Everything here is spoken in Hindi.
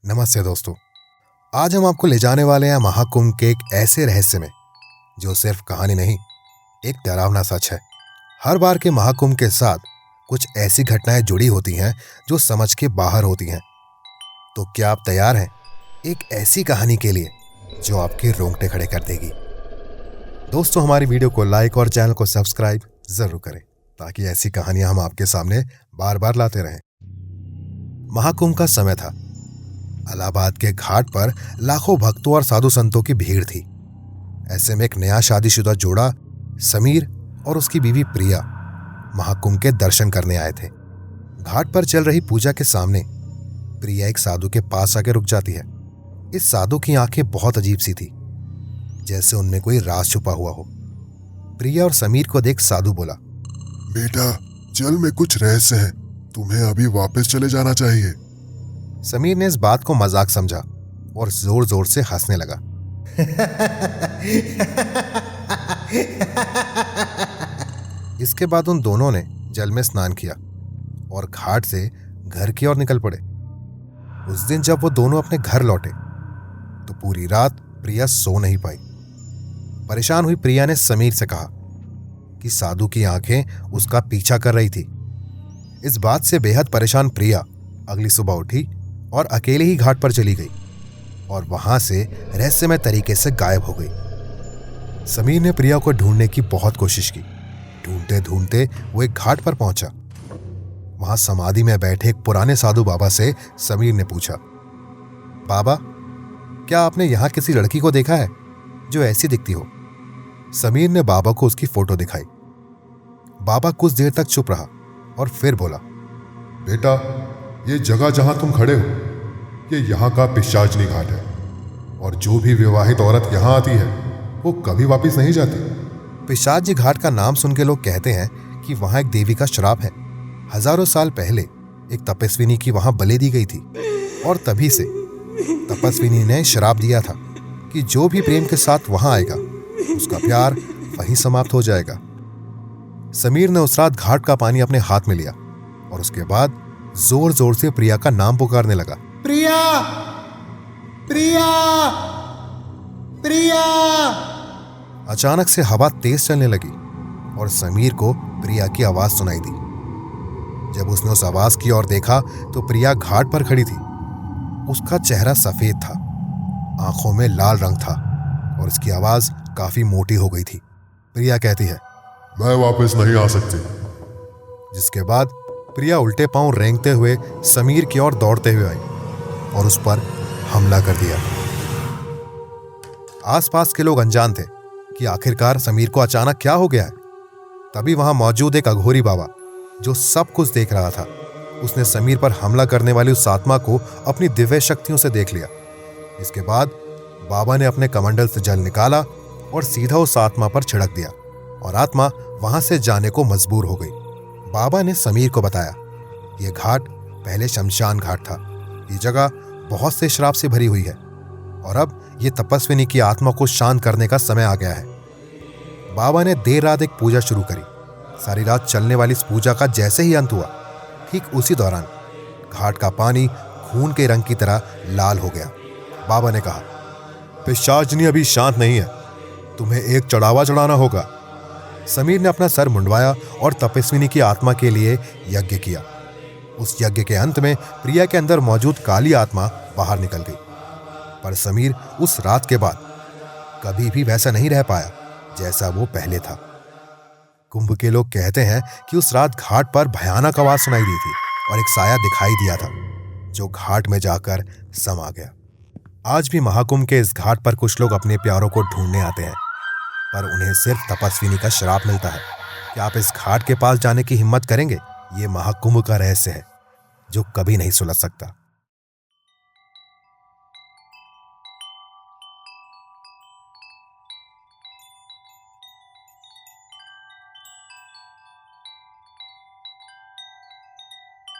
नमस्ते दोस्तों। आज हम आपको ले जाने वाले हैं महाकुंभ के एक ऐसे रहस्य में जो सिर्फ कहानी नहीं, एक डरावना सच है। हर बार के महाकुंभ के साथ कुछ ऐसी घटनाएं जुड़ी होती हैं जो समझ के बाहर होती हैं। तो क्या आप तैयार हैं एक ऐसी कहानी के लिए जो आपके रोंगटे खड़े कर देगी? दोस्तों, हमारी वीडियो को लाइक और चैनल को सब्सक्राइब जरूर करें ताकि ऐसी कहानियां हम आपके सामने बार बार लाते रहें। महाकुंभ का समय था। इलाहाबाद के घाट पर लाखों भक्तों और साधु संतों की भीड़ थी। ऐसे में एक नया शादीशुदा जोड़ा समीर और उसकी बीवी प्रिया महाकुंभ के दर्शन करने आए थे। घाट पर चल रही पूजा के सामने प्रिया एक साधु के पास आके रुक जाती है। इस साधु की आंखें बहुत अजीब सी थी, जैसे उनमें कोई राज छुपा हुआ हो। प्रिया और समीर को देख साधु बोला, बेटा, जल में कुछ रहस्य है, तुम्हें अभी वापस चले जाना चाहिए। समीर ने इस बात को मजाक समझा और जोर जोर से हंसने लगा। इसके बाद उन दोनों ने जल में स्नान किया और घाट से घर की ओर निकल पड़े। उस दिन जब वो दोनों अपने घर लौटे तो पूरी रात प्रिया सो नहीं पाई। परेशान हुई प्रिया ने समीर से कहा कि साधु की आंखें उसका पीछा कर रही थी। इस बात से बेहद परेशान प्रिया अगली सुबह उठी और अकेले ही घाट पर चली गई और वहां से रहस्यमय तरीके से गायब हो गई। समीर ने प्रिया को ढूंढने की बहुत कोशिश की। ढूंढते ढूंढते वो एक घाट पर पहुंचा। वहां समाधि में बैठे एक पुराने साधु बाबा से समीर ने पूछा, बाबा, क्या आपने यहां किसी लड़की को देखा है जो ऐसी दिखती हो? समीर ने बाबा को उसकी फोटो दिखाई। बाबा कुछ देर तक चुप रहा और फिर बोला, बेटा, ये जगह जहां तुम खड़े हो ये यहाँ का पिशाचनी घाट है और जो भी विवाहित औरत यहाँ आती है वो कभी वापस नहीं जाती। पिशाची घाट का नाम सुन के लोग कहते हैं कि वहां एक देवी का श्राप है। हजारों साल पहले एक तपस्विनी की वहां बलि दी गई थी और तभी से तपस्विनी ने श्राप दिया था कि जो भी प्रेम के साथ वहां आएगा उसका प्यार वहीं समाप्त हो जाएगा। समीर ने उस रात घाट का पानी अपने हाथ में लिया और उसके बाद जोर जोर से प्रिया का नाम पुकारने लगा, प्रिया, प्रिया, प्रिया। अचानक से हवा तेज चलने लगी और समीर को प्रिया की आवाज सुनाई दी। जब उसने उस आवाज की ओर देखा तो प्रिया घाट पर खड़ी थी। उसका चेहरा सफेद था, आंखों में लाल रंग था और उसकी आवाज काफी मोटी हो गई थी। प्रिया कहती है, मैं वापस नहीं आ सकती। जिसके बाद प्रिया उल्टे पांव रेंगते हुए समीर की ओर दौड़ते हुए आई और उस पर हमला कर दिया। आसपास के लोग अनजान थे कि आखिरकार समीर को अचानक क्या हो गया है। तभी वहां मौजूद एक अघोरी बाबा जो सब कुछ देख रहा था, उसने समीर पर हमला करने वाली उस आत्मा को अपनी दिव्य शक्तियों से देख लिया। इसके बाद बाबा ने अपने कमंडल से जल निकाला और सीधा उस आत्मा पर छिड़क दिया और आत्मा वहां से जाने को मजबूर हो गई। बाबा ने समीर को बताया, यह घाट पहले शमशान घाट था। ये जगह बहुत से श्राप से भरी हुई है और अब ये तपस्विनी की आत्मा को शांत करने का समय आ गया है। बाबा ने देर रात एक पूजा शुरू करी। सारी रात चलने वाली इस पूजा का जैसे ही अंत हुआ, ठीक उसी दौरान घाट का पानी खून के रंग की तरह लाल हो गया। बाबा ने कहा, पिशाचनी अभी शांत नहीं है, तुम्हें एक चढ़ावा चढ़ाना होगा। समीर ने अपना सर मुंडवाया और तपस्विनी की आत्मा के लिए यज्ञ किया। उस यज्ञ के अंत में प्रिया के अंदर मौजूद काली आत्मा बाहर निकल गई। पर समीर उस रात के बाद कभी भी वैसा नहीं रह पाया जैसा वो पहले था। कुंभ के लोग कहते हैं कि उस रात घाट पर भयानक आवाज सुनाई दी थी और एक साया दिखाई दिया था जो घाट में जाकर समा गया। आज भी महाकुंभ के इस घाट पर कुछ लोग अपने प्यारों को ढूंढने आते हैं, पर उन्हें सिर्फ तपस्विनी का श्राप मिलता है। क्या आप इस घाट के पास जाने की हिम्मत करेंगे? ये महाकुंभ का रहस्य है जो कभी नहीं सुलझ सकता।